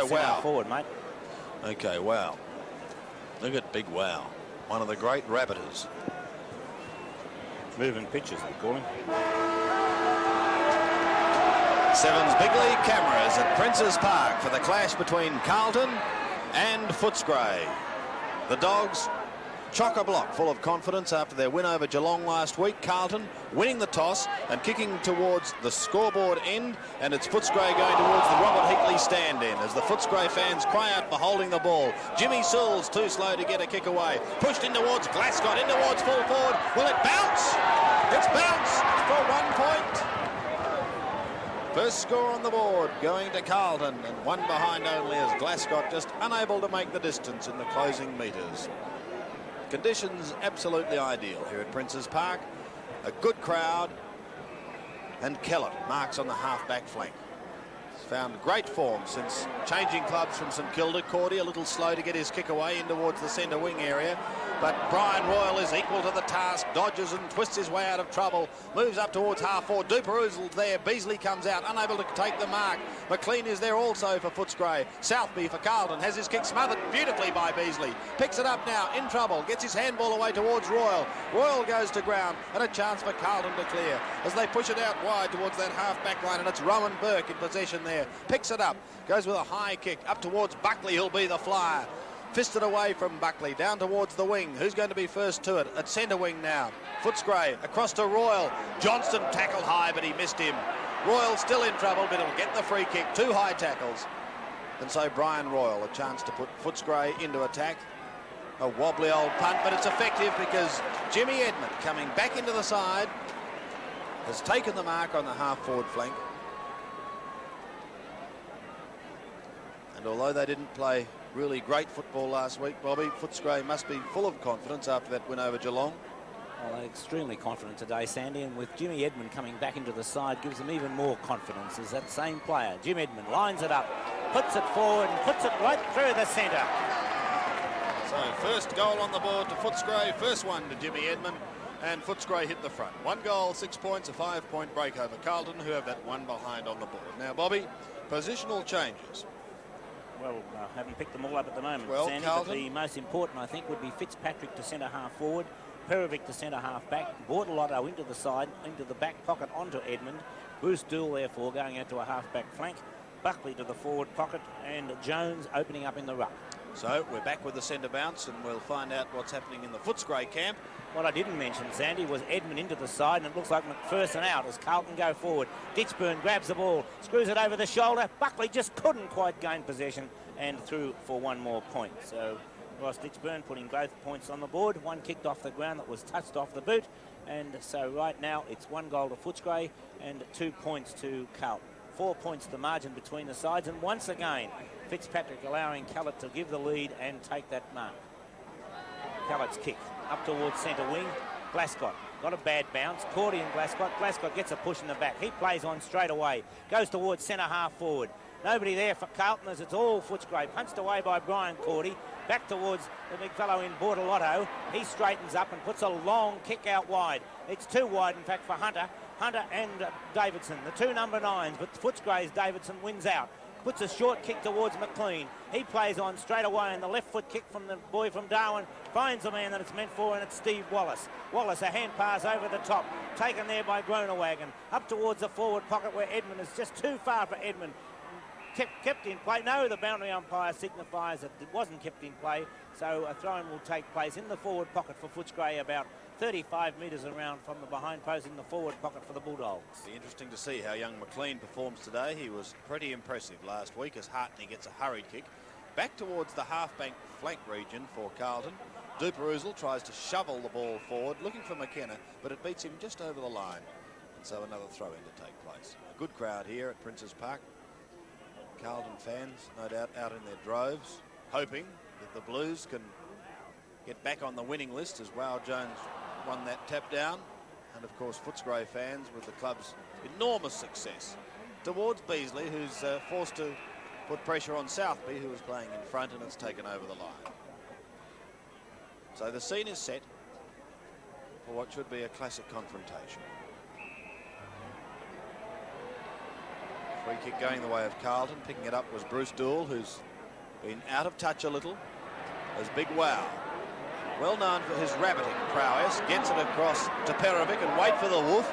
Wow. Forward, mate. Okay, wow. Look at Big Wow. One of the great rabbiters. Moving pictures, they call him. Sevens big league cameras at Princes Park for the clash between Carlton and Footscray. The Dogs chock-a-block, full of confidence after their win over Geelong last week. Carlton winning the toss and kicking towards the scoreboard end, and it's Footscray going towards the Robert Heatley stand in as the Footscray fans cry out for holding the ball. Jimmy Sewell's too slow to get a kick away. Pushed in towards Glascott, in towards full forward. Will it bounce? It's bounced for 1 point. First score on the board going to Carlton, and one behind only as Glascott just unable to make the distance in the closing metres. Conditions absolutely ideal here at Princes Park. A good crowd, and Kellett marks on the half-back flank. He's found great form since changing clubs from St Kilda. Cordy a little slow to get his kick away in towards the centre wing area, but Brian Royal is equal to the task, dodges and twists his way out of trouble, moves up towards half-forward. Duperouzle's there, Beasley comes out, unable to take the mark. McLean is there also for Footscray. Southby for Carlton, has his kick smothered beautifully by Beasley. Picks it up now, in trouble, gets his handball away towards Royal. Royal goes to ground, and a chance for Carlton to clear as they push it out wide towards that half-back line, and it's Rowan Burke in possession there. Picks it up, goes with a high kick, up towards Buckley, who'll be the flyer. Fisted away from Buckley, down towards the wing. Who's going to be first to it? At centre wing now. Footscray across to Royal. Johnston tackled high, but he missed him. Royal still in trouble, but he'll get the free kick. 2 high tackles. And so Brian Royal, a chance to put Footscray into attack. A wobbly old punt, but it's effective because Jimmy Edmund, coming back into the side, has taken the mark on the half-forward flank. And although they didn't play really great football last week, Bobby, Footscray must be full of confidence after that win over Geelong. Well, they're extremely confident today, Sandy, and with Jimmy Edmund coming back into the side gives them even more confidence as that same player. Jim Edmund lines it up, puts it forward and puts it right through the centre. So first goal on the board to Footscray, first one to Jimmy Edmund, and Footscray hit the front. 1 goal, 6 points, a 5-point break over Carlton, who have that one behind on the board. Now, Bobby, positional changes. Well, I haven't picked them all up at the moment, well, Sandy, but the most important, I think, would be Fitzpatrick to centre half forward, Perovic to centre half back, Bortolotto into the side, into the back pocket onto Edmund, Bruce Dool, therefore, going out to a half back flank, Buckley to the forward pocket, and Jones opening up in the ruck. So we're back with the centre bounce, and we'll find out what's happening in the Footscray camp. What I didn't mention, Sandy, was Edmund into the side, and it looks like McPherson out as Carlton go forward. Ditchburn grabs the ball, screws it over the shoulder. Buckley just couldn't quite gain possession and through for 1 more point. So Ross Ditchburn putting both points on the board. One kicked off the ground that was touched off the boot. And so right now it's 1 goal to Footscray and 2 points to Carlton. 4 points the margin between the sides. And once again, Fitzpatrick allowing Kellett to give the lead and take that mark. Kellett's kick up towards centre wing. Glascott got a bad bounce. Cordy and Glascott. Glascott gets a push in the back. He plays on straight away. Goes towards centre half forward. Nobody there for Carlton as it's all Footscray. Punched away by Brian Cordy. Back towards the big fellow in Bortolotto. He straightens up and puts a long kick out wide. It's too wide, in fact, for Hunter. Hunter and Davidson, the 2 number 9s, but Footscray's Davidson wins out. Puts a short kick towards McLean. He plays on straight away, and the left foot kick from the boy from Darwin finds the man that it's meant for, and it's Steve Wallace. Wallace, a hand pass over the top, taken there by Groenewagen. Up towards the forward pocket where Edmund is just too far for Edmund. Kept in play. No, the boundary umpire signifies that it wasn't kept in play, so a throw-in will take place in the forward pocket for Footscray, about 35 metres around from the behind post in the forward pocket for the Bulldogs. It'll be interesting to see how young McLean performs today. He was pretty impressive last week as Hartney gets a hurried kick. Back towards the half-bank flank region for Carlton. Duperouzle tries to shovel the ball forward, looking for McKenna, but it beats him just over the line. And so another throw-in to take place. A good crowd here at Princes Park. Carlton fans, no doubt, out in their droves, hoping that the Blues can get back on the winning list as Wow Jones won that tap down. And of course Footscray fans with the club's enormous success towards Beasley, who's forced to put pressure on Southby, who was playing in front, and it's taken over the line. So the scene is set for what should be a classic confrontation. Free kick going the way of Carlton. Picking it up was Bruce Dool, who's been out of touch a little. As Big Wow, well known for his rabbiting prowess, gets it across to Perovic and wait for the wolf.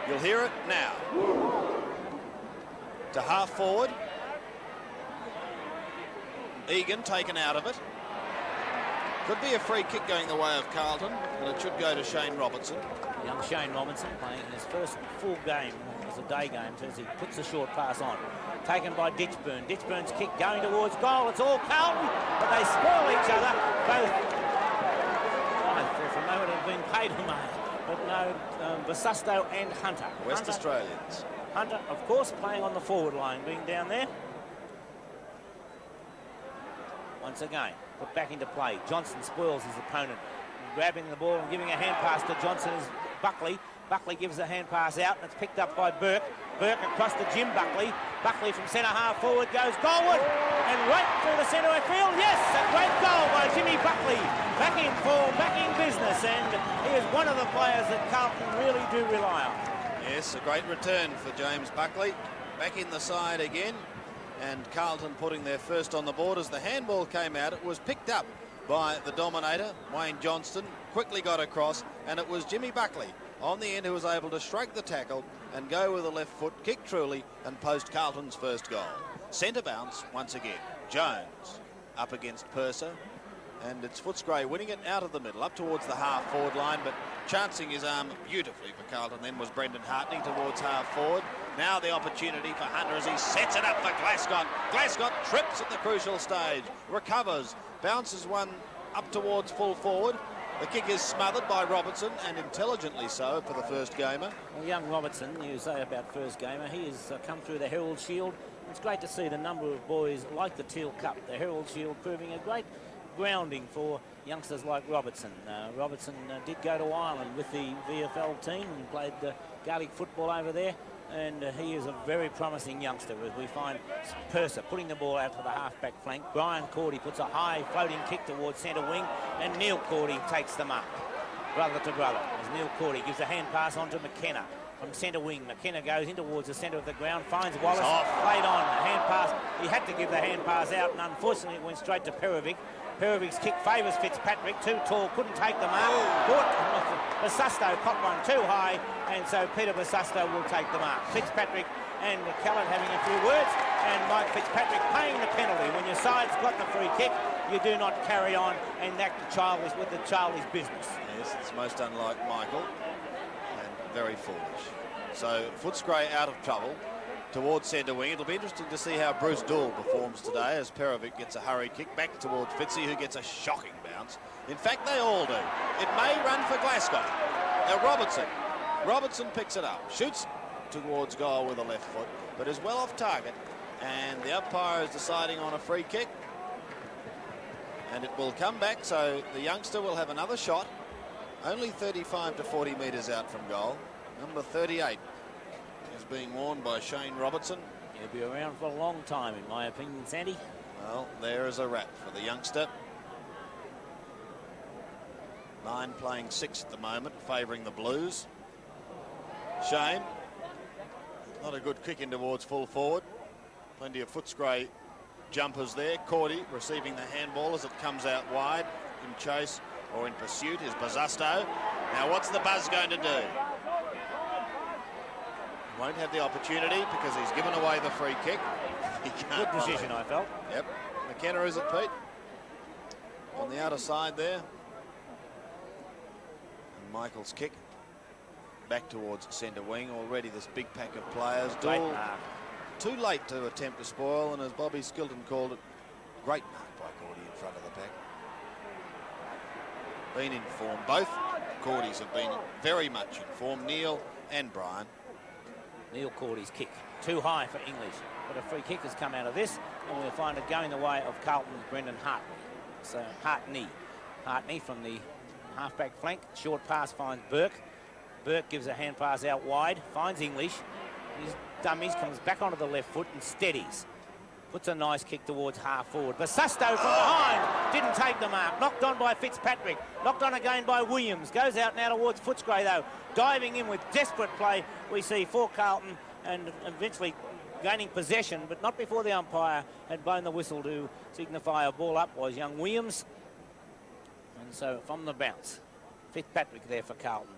You'll hear it now. To half forward. Egan taken out of it. Could be a free kick going the way of Carlton, but it should go to Shane Robertson. Young Shane Robertson playing his first full game as a day game as he puts the short pass on. Taken by Ditchburn. Ditchburn's kick going towards goal. It's all Carlton, but they spoil each other. Both, I thought for a moment it had been paid a mark, but no, Basusto and Hunter. West Australians. Hunter, of course, playing on the forward line, being down there. Once again, put back into play. Johnson spoils his opponent, grabbing the ball and giving a hand pass to Johnson as Buckley. Buckley gives a hand pass out, and it's picked up by Burke. Burke across to Jim Buckley. Buckley from centre half forward goes goalward and right through the centre of field. Yes, a great goal by Jimmy Buckley. Back in form, back in business, and he is one of the players that Carlton really do rely on. Yes, a great return for James Buckley. Back in the side again, and Carlton putting their first on the board. As the handball came out, it was picked up by the dominator, Wayne Johnston, quickly got across, and it was Jimmy Buckley on the end who was able to strike the tackle and go with the left foot, kick truly, and post Carlton's first goal. Centre bounce once again. Jones up against Purser, and it's Footscray winning it out of the middle, up towards the half-forward line, but chancing his arm beautifully for Carlton then was Brendan Hartney towards half-forward. Now the opportunity for Hunter as he sets it up for Glascott. Glascott trips at the crucial stage, recovers, bounces one up towards full forward. The kick is smothered by Robertson, and intelligently so for the first gamer. Well, young Robertson, you say about first gamer, he has come through the Herald Shield. It's great to see the number of boys like the Teal Cup, the Herald Shield, proving a great grounding for youngsters like Robertson. Robertson did go to Ireland with the VFL team and played Gaelic football over there. And he is a very promising youngster, as we find Purser putting the ball out to the half-back flank. Brian Cordy puts a high floating kick towards centre wing, and Neil Cordy takes them up, brother to brother, as Neil Cordy gives a hand pass on to McKenna from centre wing. McKenna goes in towards the centre of the ground, finds Wallace, played on, a hand pass. He had to give the hand pass out, and unfortunately it went straight to Perovic. Perovic's kick favours Fitzpatrick, too tall, couldn't take the mark. Basusto caught one too high, and so Peter Basusto will take the mark. Fitzpatrick and Callan having a few words, and Mike Fitzpatrick paying the penalty. When your side's got the free kick, you do not carry on and act with the childish business. Yes, it's most unlike Michael, and very foolish. So Footscray out of trouble towards centre wing. It'll be interesting to see how Bruce Dool performs today as Perovic gets a hurried kick back towards Fitzy, who gets a shocking bounce. In fact, they all do. It may run for Glasgow. Robertson picks it up, shoots towards goal with a left foot, but is well off target, and the umpire is deciding on a free kick, and it will come back, so the youngster will have another shot, only 35 to 40 metres out from goal. Number 38 is being worn by Shane Robertson. He'll be around for a long time, in my opinion, Sandy. Well, there is a wrap for the youngster. 9 playing 6 at the moment, favouring the Blues. Shane, not a good kick in towards full forward. Plenty of Footscray jumpers there. Cordy receiving the handball as it comes out wide. In chase or in pursuit is Basusto. Now what's the Buzz going to do? Won't have the opportunity because he's given away the free kick. He can't. Good decision, I felt. Yep. McKenna, is it, Pete? On the outer side there. And Michael's kick back towards centre wing. Already this big pack of players. Dool too late to attempt to spoil, and as Bobby Skilton called it, great mark by Cordy in front of the pack. Been in form. Both Cordys have been very much in form, Neil and Brian. Neil Cordy's kick, too high for English, but a free kick has come out of this, and we'll find it going the way of Carlton's Brendan Hartney. So Hartney from the half-back flank, short pass finds Burke. Burke gives a hand pass out wide, finds English. His dummies, comes back onto the left foot and steadies. Puts a nice kick towards half forward. Basusto from behind, didn't take the mark. Knocked on by Fitzpatrick, knocked on again by Williams. Goes out now towards Footscray though. Diving in with desperate play, we see for Carlton, and eventually gaining possession, but not before the umpire had blown the whistle to signify a ball up was young Williams. And so from the bounce, Fitzpatrick there for Carlton.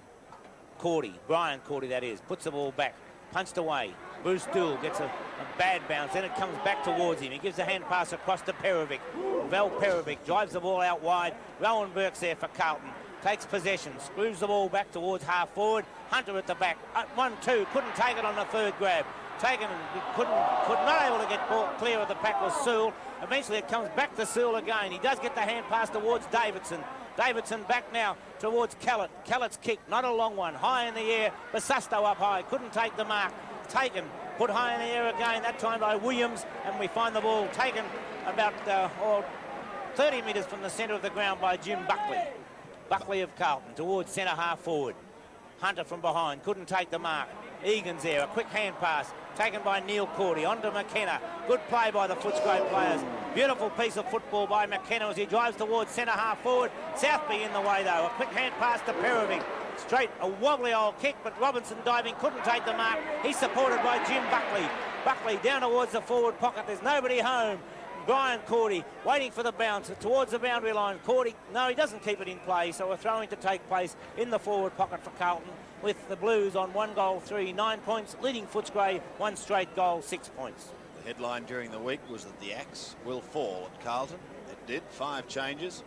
Brian Cordy that is, puts the ball back, punched away. Bruce Dool gets a bad bounce, then it comes back towards him. He gives a hand pass across to Perovic. Val Perovic drives the ball out wide. Rowan Burke's there for Carlton. Takes possession, screws the ball back towards half forward. Hunter at the back, 1-2, couldn't take it on the third grab. Taken and could not able to get ball clear of the pack was Sewell. Eventually it comes back to Sewell again. He does get the hand pass towards Davidson. Davidson back now towards Callett. Callett's kick, not a long one, high in the air. Basusto up high, couldn't take the mark. Taken, put high in the air again, that time by Williams, and we find the ball taken about 30 metres from the centre of the ground by Jim Buckley. Buckley of Carlton towards centre half forward. Hunter from behind, couldn't take the mark. Egan's there, a quick hand pass taken by Neil Cordy onto McKenna. Good play by the Footscray players. Beautiful piece of football by McKenna as he drives towards centre half forward. Southby in the way though. A quick hand pass to Perovic. Straight, a wobbly old kick, but Robinson diving, couldn't take the mark. He's supported by Jim Buckley. Buckley down towards the forward pocket. There's nobody home. Brian Cordy waiting for the bounce towards the boundary line. Cordy, no, he doesn't keep it in play, so a throwing to take place in the forward pocket for Carlton, with the Blues on 1 goal, 3, 9 points, leading Footscray 1 straight goal, 6 points. The headline during the week was that the axe will fall at Carlton. It did, 5 changes.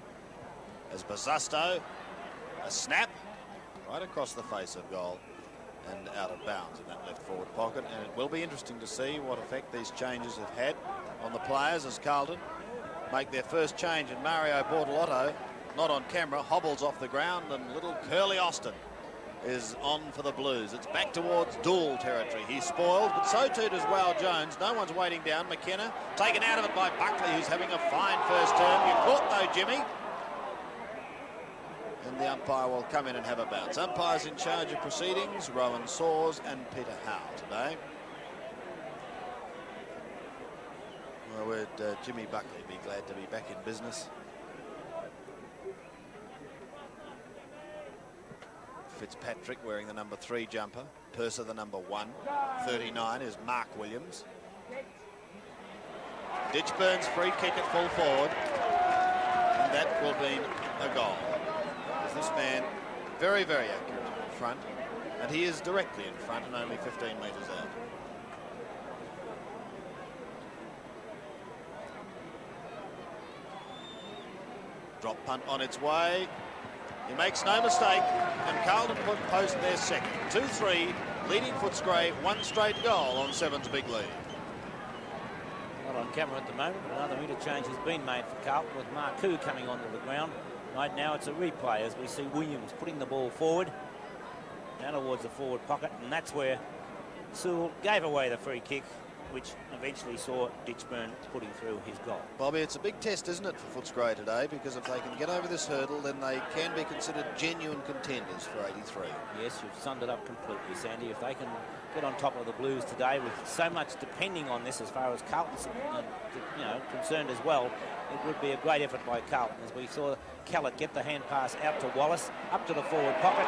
As Basusto, a snap right across the face of goal and out of bounds in that left forward pocket, and it will be interesting to see what effect these changes have had on the players as Carlton make their first change. And Mario Bortolotto, not on camera, hobbles off the ground, and little Curly Austin is on for the Blues. It's back towards Dool territory. He's spoiled, but so too does Wal Jones. No one's waiting down. McKenna taken out of it by Buckley, who's having a fine first term. You're caught though, Jimmy. And the umpire will come in and have a bounce. Umpires in charge of proceedings, Rowan Saws and Peter Howe today. Well, would Jimmy Buckley be glad to be back in business? Fitzpatrick wearing the number 3 jumper. Purser the number 1. 39 is Mark Williams. Ditchburn's free kick at full forward. And that will be a goal. This man very, very accurate in front, and he is directly in front and only 15 metres out. Drop punt on its way. He makes no mistake, and Carlton post their second. 2-3, leading Footscray 1 straight goal on 7's big lead. Not on camera at the moment, but another interchange has been made for Carlton, with Marcoux coming onto the ground. Right now it's a replay as we see Williams putting the ball forward, down towards the forward pocket, and that's where Sewell gave away the free kick, which eventually saw Ditchburn putting through his goal. Bobby, it's a big test, isn't it, for Footscray today? Because if they can get over this hurdle, then they can be considered genuine contenders for 83. Yes, you've summed it up completely, Sandy. If they can get on top of the Blues today, with so much depending on this as far as Carlton's concerned as well, it would be a great effort by Carlton, as we saw Callett get the hand pass out to Wallace, up to the forward pocket.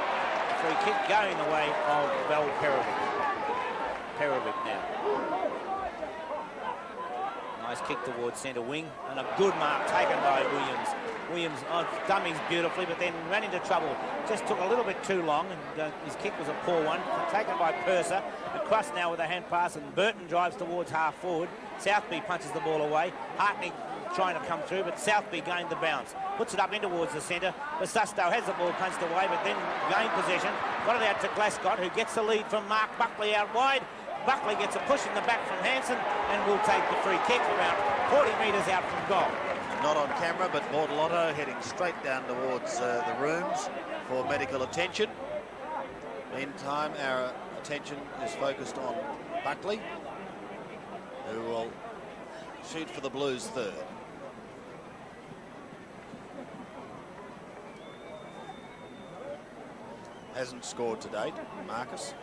Free kick going the way of Val Perovic. Perovic now. Nice kick towards centre wing, and a good mark taken by Williams. Williams dummies beautifully, but then ran into trouble. Just took a little bit too long, and his kick was a poor one. Taken by Purser. Across now with a hand pass, and Burton drives towards half forward. Southby punches the ball away. Hartney trying to come through, but Southby gained the bounce. Puts it up in towards the centre. Basusto has the ball punched away, but then gained possession. Got it out to Glascott, who gets the lead from Mark Buckley out wide. Buckley gets a push in the back from Hansen and will take the free kick about 40 metres out from goal. Not on camera, but Bortolotto heading straight down towards the rooms for medical attention. Meantime, our attention is focused on Buckley, who will shoot for the Blues third. Hasn't scored to date, Marcus.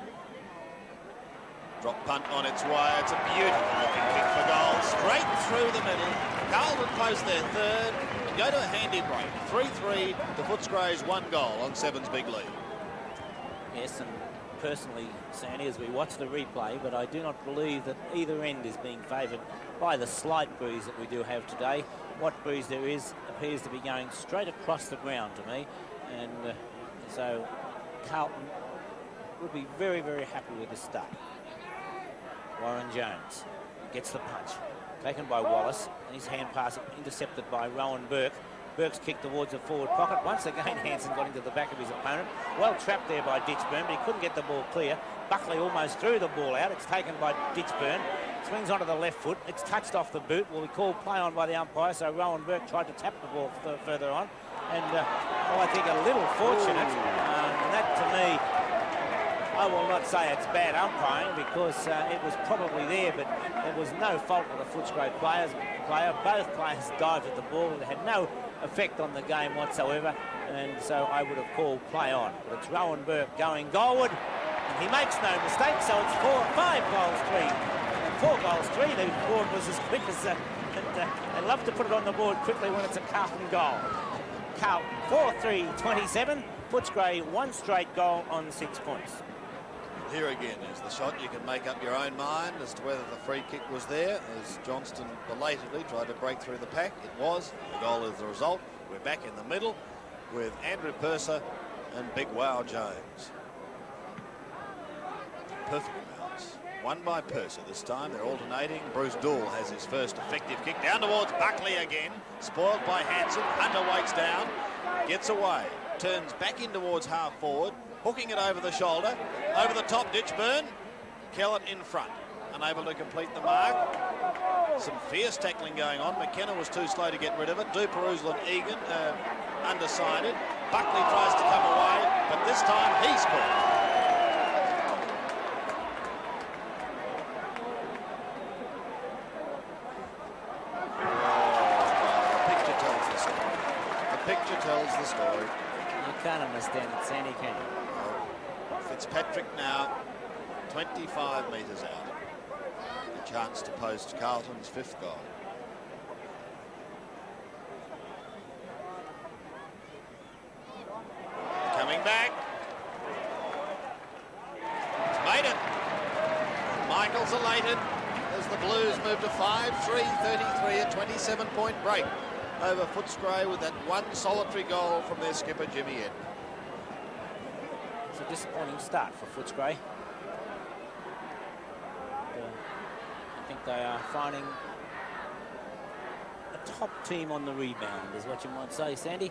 Drop punt on its way. It's a beautiful looking kick for goal. Straight through the middle. Carlton close their third and go to a handy break. 3-3 to Footscray's 1 goal on 7's big lead. Yes, and personally, Sandy, as we watch the replay, but I do not believe that either end is being favoured by the slight breeze that we do have today. What breeze there is appears to be going straight across the ground to me, and so Carlton would be very, very happy with this start. Warren Jones gets the punch, taken by Wallace, and his hand pass intercepted by Rowan Burke. Burke's kicked towards the forward pocket. Once again, Hansen got into the back of his opponent. Well trapped there by Ditchburn, but he couldn't get the ball clear. Buckley almost threw the ball out. It's taken by Ditchburn. Swings onto the left foot. It's touched off the boot. Will be called play on by the umpire, so Rowan Burke tried to tap the ball further on. And, I think a little fortunate. And that, to me, I will not say it's bad umpiring because it was probably there, but it was no fault of the Footscray player. Both players dived at the ball. It had no effect on the game whatsoever, and so I would have called play on. But it's Rowan Burke going goalward, and he makes no mistake, so it's 5 goals 3. And 4 goals 3, the board was as quick as... they love to put it on the board quickly when it's a Carlton goal. Carlton 4-3-27, Footscray 1 straight goal on 6 points. Here again is the shot. You can make up your own mind as to whether the free kick was there, as Johnston belatedly tried to break through the pack. It was. The goal is the result. We're back in the middle with Andrew Purser and Big Wow Jones. Perfect bounce. Won by Purser this time. They're alternating. Bruce Dool has his first effective kick. Down towards Buckley again. Spoiled by Hansen. Hunter wakes down. Gets away. Turns back in towards half forward. Hooking it over the shoulder, over the top, Ditchburn. Kellett in front, unable to complete the mark. Some fierce tackling going on. McKenna was too slow to get rid of it. Duperuzl and Egan undecided. Buckley tries to come away, but this time he's caught. The picture tells the story. The picture tells the story. You can't understand it, Sandy, can you? Fitzpatrick now 25 metres out. A chance to post Carlton's 5th goal. Coming back. He's made it. Michael's elated as the Blues move to 5-3-33, a 27-point break over Footscray with that one solitary goal from their skipper, Jimmy Edmund. It's a disappointing start for Footscray. I think they are finding a top team on the rebound, is what you might say, Sandy.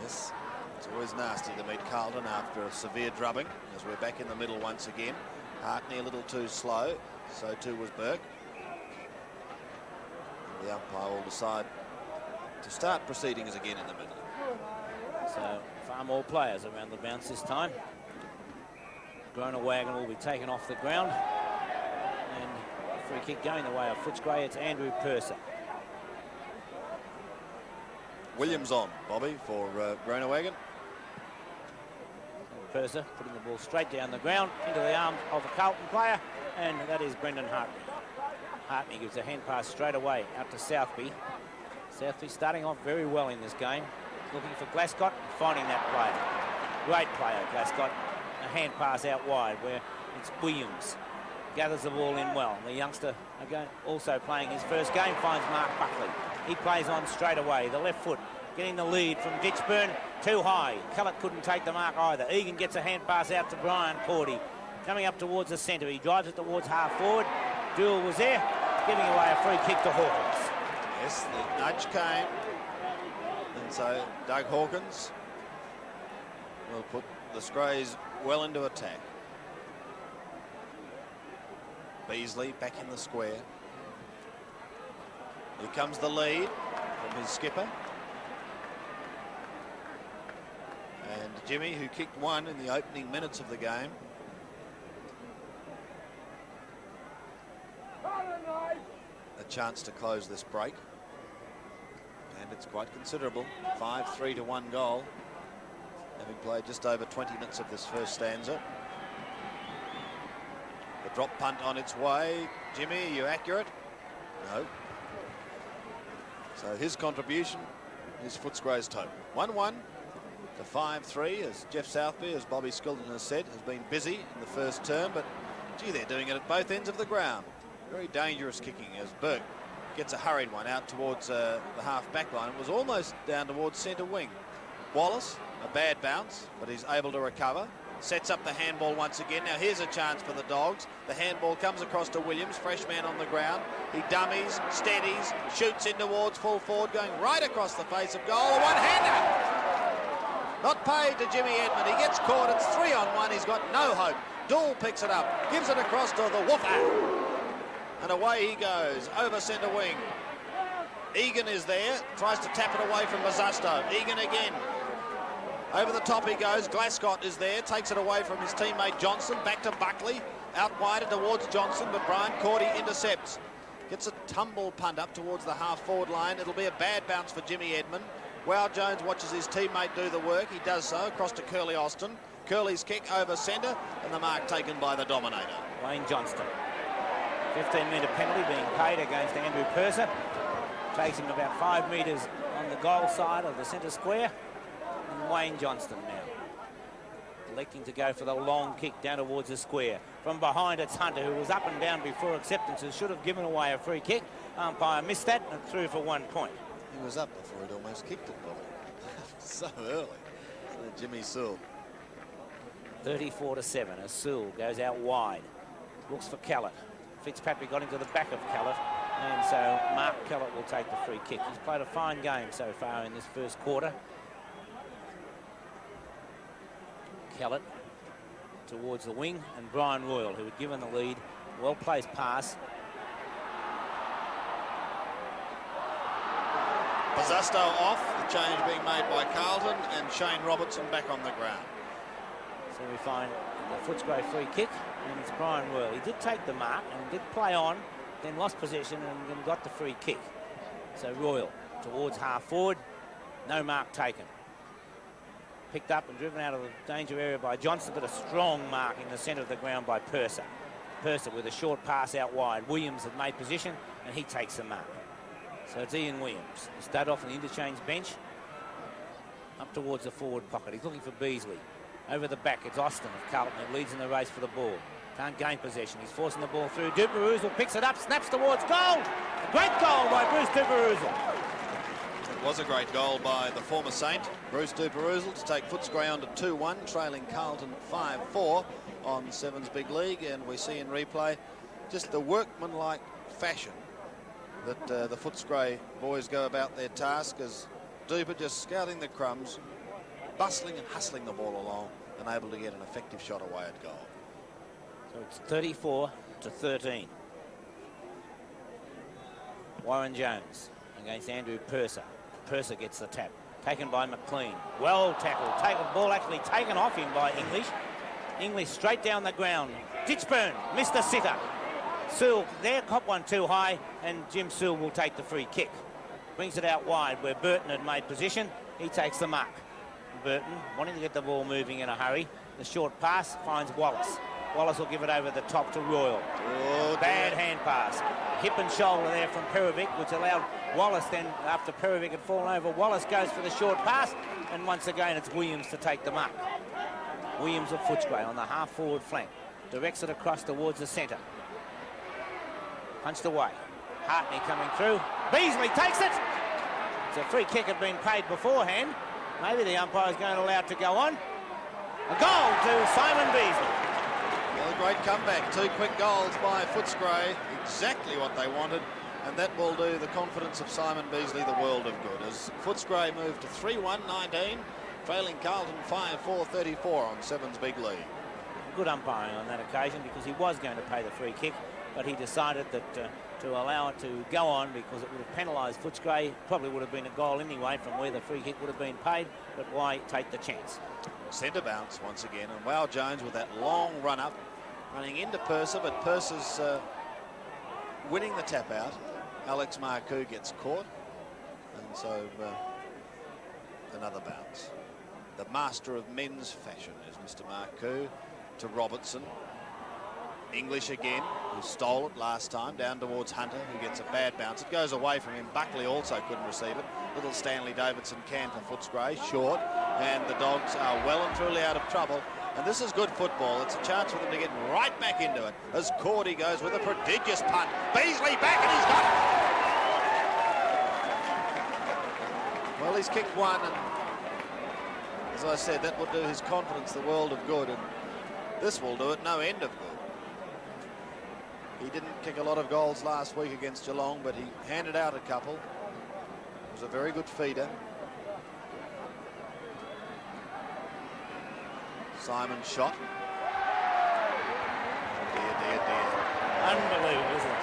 Yes, it's always nasty to meet Carlton after a severe drubbing, as we're back in the middle once again. Hartney a little too slow, so too was Burke. And the umpire will decide to start proceedings again in the middle. So far more players around the bounce this time. Groenewagen will be taken off the ground, and free kick going the way of Footscray. It's Andrew Purser. Williams on, Bobby, for Groenewagen. Purser putting the ball straight down the ground into the arms of a Carlton player, and that is Brendan Hartney. Hartney gives a hand pass straight away out to Southby. Southby starting off very well in this game. Looking for Glascott, finding that player. Great player, Glascott. A hand pass out wide where it's Williams. Gathers the ball in well. The youngster, again, also playing his first game, finds Mark Buckley. He plays on straight away. The left foot getting the lead from Ditchburn. Too high. Kellett couldn't take the mark either. Egan gets a hand pass out to Brian Cordy. Coming up towards the centre. He drives it towards half forward. Dool was there, giving away a free kick to Hawkins. Yes, the nudge came. And so Doug Hawkins will put the Scrays well into attack. Beasley back in the square. Here comes the lead from his skipper. And Jimmy, who kicked one in the opening minutes of the game. A chance to close this break. And it's quite considerable. 5-3 to 1 goal. Having played just over 20 minutes of this first stanza. The drop punt on its way. Jimmy, are you accurate? No. So his contribution is Footscray's total. 1-1 The 5-3, as Jeff Southby, as Bobby Skilton has said, has been busy in the first term, but gee, they're doing it at both ends of the ground. Very dangerous kicking as Burke gets a hurried one out towards the half-back line. It was almost down towards centre wing. Wallace, a bad bounce, but he's able to recover. Sets up the handball once again. Now here's a chance for the Dogs. The handball comes across to Williams, fresh man on the ground. He dummies, steadies, shoots in towards full forward, going right across the face of goal. A one-hander! Not paid to Jimmy Edmund. He gets caught. It's 3-on-1. He's got no hope. Dool picks it up, gives it across to the woofer. And away he goes, over centre wing. Egan is there, tries to tap it away from Mazzusto. Egan again. Over the top he goes, Glascott is there, takes it away from his teammate Johnson, back to Buckley, out wide and towards Johnson, but Brian Cordy intercepts. Gets a tumble punt up towards the half-forward line. It'll be a bad bounce for Jimmy Edmund. Wow Jones watches his teammate do the work. He does so, across to Curly Austin. Curly's kick over centre, and the mark taken by the Dominator. Wayne Johnston. 15-metre penalty being paid against Andrew Purser. Takes him about 5 metres on the goal side of the centre square. And Wayne Johnston now electing to go for the long kick down towards the square. From behind it's Hunter, who was up and down before acceptances. Should have given away a free kick. Umpire missed that and threw for 1 point. He was up before he'd almost kicked it, Bobby. So early. So Jimmy Sewell. 34-7 as Sewell goes out wide. Looks for Callett. Fitzpatrick got into the back of Callett, and so Mark Callett will take the free kick. He's played a fine game so far in this first quarter. Callett towards the wing, and Brian Royal, who had given the lead. Well-placed pass. Mazzusto off, the change being made by Carlton, and Shane Robertson back on the ground. So we find the Footscray free kick, and it's Brian Royal. He did take the mark and did play on, then lost possession and then got the free kick. So Royal towards half forward, no mark taken. Picked up and driven out of the danger area by Johnson, but a strong mark in the centre of the ground by Purser. Purser with a short pass out wide. Williams had made position and he takes the mark. So it's Ian Williams. He started off on the interchange bench, up towards the forward pocket. He's looking for Beasley. Over the back, it's Austin of Carlton who leads in the race for the ball. Can't gain possession. He's forcing the ball through. Duperuzal picks it up, snaps towards goal. A great goal by Bruce Duperuzal. It was a great goal by the former Saint, Bruce Duperuzal, to take Footscray on to 2-1, trailing Carlton 5-4 on Sevens Big League. And we see in replay just the workmanlike fashion that the Footscray boys go about their task, as Duper just scouting the crumbs, bustling and hustling the ball along, and able to get an effective shot away at goal. So it's 34-13. Warren Jones against Andrew Purser. Purser gets the tap. Taken by McLean. Well tackled. Ball actually taken off him by English. English straight down the ground. Ditchburn missed the sitter. Sewell there, caught one too high, and Jim Sewell will take the free kick. Brings it out wide where Burton had made position. He takes the mark. Burton wanting to get the ball moving in a hurry. The short pass finds Wallace. Wallace will give it over the top to Royal. Oh, bad hand pass. Hip and shoulder there from Perovic, which allowed Wallace then, after Perovic had fallen over, Wallace goes for the short pass, and once again it's Williams to take the mark. Williams of Footscray on the half-forward flank. Directs it across towards the centre. Punched away. Hartney coming through. Beasley takes it. It's a free kick had been paid beforehand. Maybe the umpire's going to allow it to go on. A goal to Simon Beasley. Well, a great comeback. 2 quick goals by Footscray. Exactly what they wanted. And that will do the confidence of Simon Beasley the world of good, as Footscray moved to 3-1-19, trailing Carlton 5-4-34 on Sevens Big League. Good umpiring on that occasion, because he was going to pay the free kick, but he decided that to allow it to go on, because it would have penalised Footscray. Probably would have been a goal anyway from where the free kick would have been paid, but why take the chance? Centre bounce once again, and Wow Jones with that long run up, running into Purser, but Purser's winning the tap out. Alex Marcoux gets caught, and so another bounce. The master of men's fashion is Mr. Marcoux to Robertson. English again, who stole it last time, down towards Hunter, who gets a bad bounce. It goes away from him. Buckley also couldn't receive it. Little Stanley Davidson can for Footscray, short, and the Dogs are well and truly out of trouble. And this is good football. It's a chance for them to get right back into it as Cordy goes with a prodigious punt. Beasley back, and he's got it. Well, he's kicked one, and as I said, that will do his confidence the world of good, and this will do it no end of good. He didn't kick a lot of goals last week against Geelong, but he handed out a couple. It was a very good feeder. Simon's shot. Dear, dear, dear. Unbelievable, isn't it?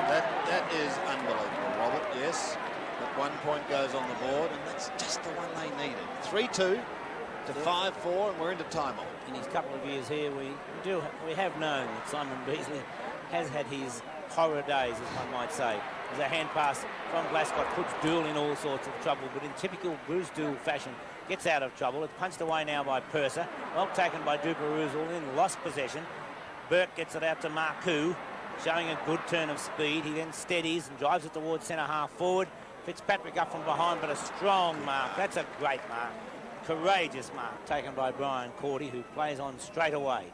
That is unbelievable, Robert, yes. But 1 point goes on the board, and that's just the one they needed. 3-2 to 5-4, and we're into time off. In his couple of years here, we have known that Simon Beasley has had his horror days, as one might say. As a hand pass from Glasgow puts Dool in all sorts of trouble, but in typical Bruce Dool fashion, gets out of trouble. It's punched away now by Purser. Well taken by Duperuzal in lost possession. Burke gets it out to Marcoux, showing a good turn of speed. He then steadies and drives it towards centre half forward. Fitzpatrick up from behind, but a strong mark. That's a great mark. Courageous mark taken by Brian Cordy, who plays on straight away.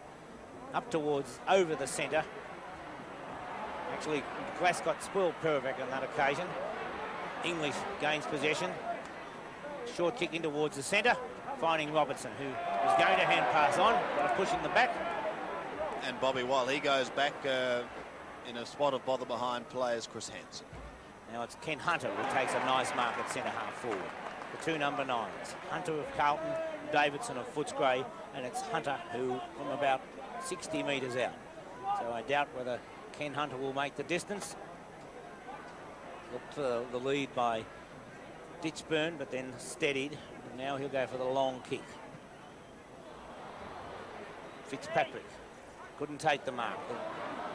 Up towards over the centre. Actually, Glasgow spoiled Pervec on that occasion. English gains possession. Short kick in towards the centre, finding Robertson, who was going to hand pass on, but a push in the back. And Bobby, while he goes back in a spot of bother behind players, Chris Hansen. Now it's Ken Hunter who takes a nice mark at centre half forward. The two number 9s, Hunter of Carlton, Davidson of Footscray, and it's Hunter who from about 60 metres out. So I doubt whether Ken Hunter will make the distance. Looked for the lead by Ditchburn, but then steadied. And now he'll go for the long kick. Fitzpatrick couldn't take the mark.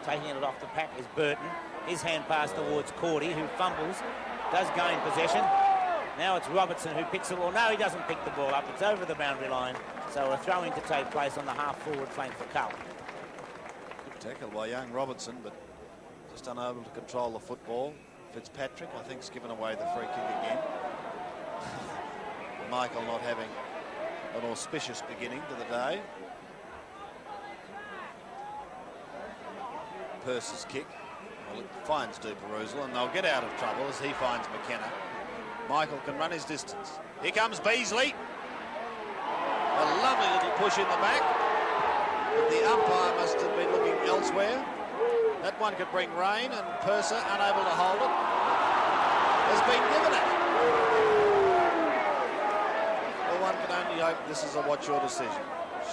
Taking it off the pack is Burton. His hand pass towards Cordy, who fumbles, does gain possession. Now it's Robertson who picks the ball. No, he doesn't pick the ball up. It's over the boundary line. So a throw-in to take place on the half-forward flank for Carlton. Good tackle by young Robertson, but just unable to control the football. Fitzpatrick, I think, has given away the free kick again. Michael not having an auspicious beginning to the day. Purse's kick. Well, it finds Duperuzal, and they'll get out of trouble as he finds McKenna. Michael can run his distance. Here comes Beasley. A lovely little push in the back. But the umpire must have been looking elsewhere. That one could bring rain, and Purser, unable to hold it, has been given it. Well, one can only hope this is a watch your decision.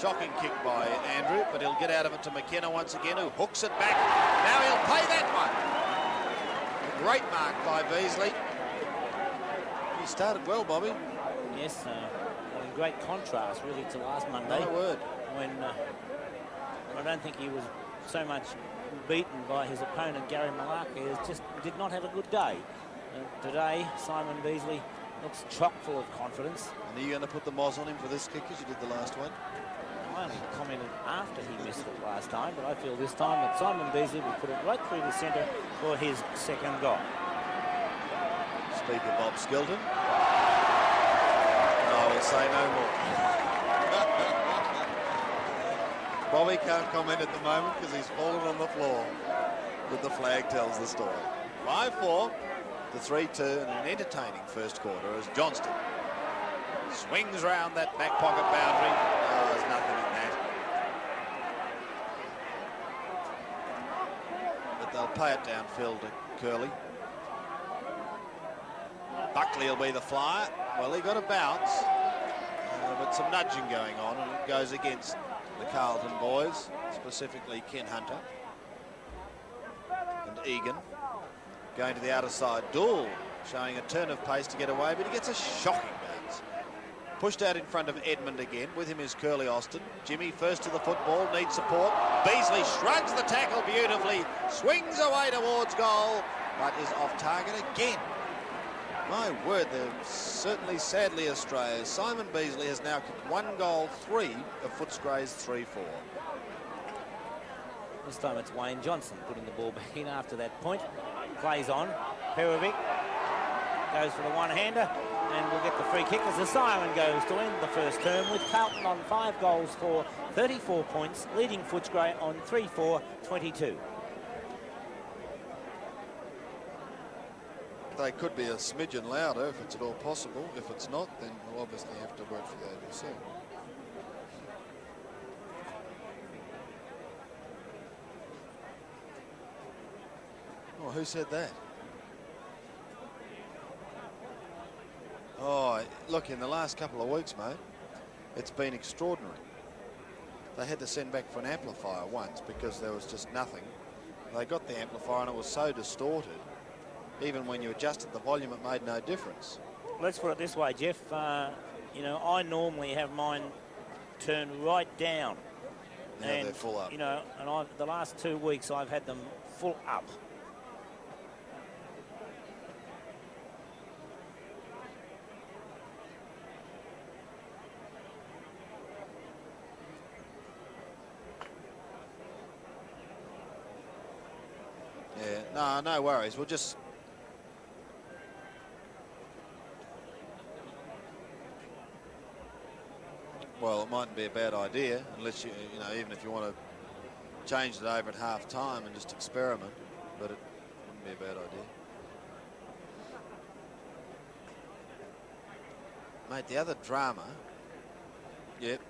Shocking kick by Andrew, but he'll get out of it to McKenna once again, who hooks it back. Now he'll pay that one. A great mark by Beasley. He started well, Bobby. Yes, in great contrast, really, to last Monday. No word. When I don't think he was so much beaten by his opponent, Gary Malarkey, who just did not have a good day. Today, Simon Beasley looks chock full of confidence. And are you going to put the moz on him for this kick as you did the last one? I only commented after he missed it last time, but I feel this time that Simon Beasley will put it right through the centre for his second goal. Speaker Bob Skilton. And I will say no more. Bobby can't comment at the moment because he's fallen on the floor. But the flag tells the story. 5-4 to 3-2 and an entertaining first quarter as Johnston swings round that back pocket boundary. Oh, there's nothing in that. But they'll pay it downfield to Curley. Buckley will be the flyer. Well, he got a bounce, but some nudging going on, and it goes against the Carlton boys, specifically Ken Hunter and Egan. Going to the outer side, Dool showing a turn of pace to get away, but he gets a shocking bounce. Pushed out in front of Edmund again. With him is Curly Austin. Jimmy first to the football, needs support. Beasley shrugs the tackle beautifully, swings away towards goal, but is off target again. My word, they're certainly sadly astray. Simon Beasley has now kicked 1 goal, 3 of Footscray's 3-4. This time it's Wayne Johnson putting the ball back in after that point. Plays on. Perovic goes for the one-hander and will get the free kick as the siren goes to end the first term, with Carlton on 5 goals for 34 points, leading Footscray on 3-4-22. They could be a smidgen louder if it's at all possible. If it's not, then we'll obviously have to work for the ABC. Oh, who said that? Oh, look, in the last couple of weeks, mate, it's been extraordinary. They had to send back for an amplifier once because there was just nothing. They got the amplifier and it was so distorted. Even when you adjusted the volume, it made no difference. Let's put it this way, Jeff. You know, I normally have mine turned right down. Now they're full up. You know, and the last 2 weeks I've had them full up. Yeah, no worries. We'll just... Well, it mightn't be a bad idea, unless you know, even if you want to change it over at half time and just experiment, but it wouldn't be a bad idea. Mate, the other drama, yep,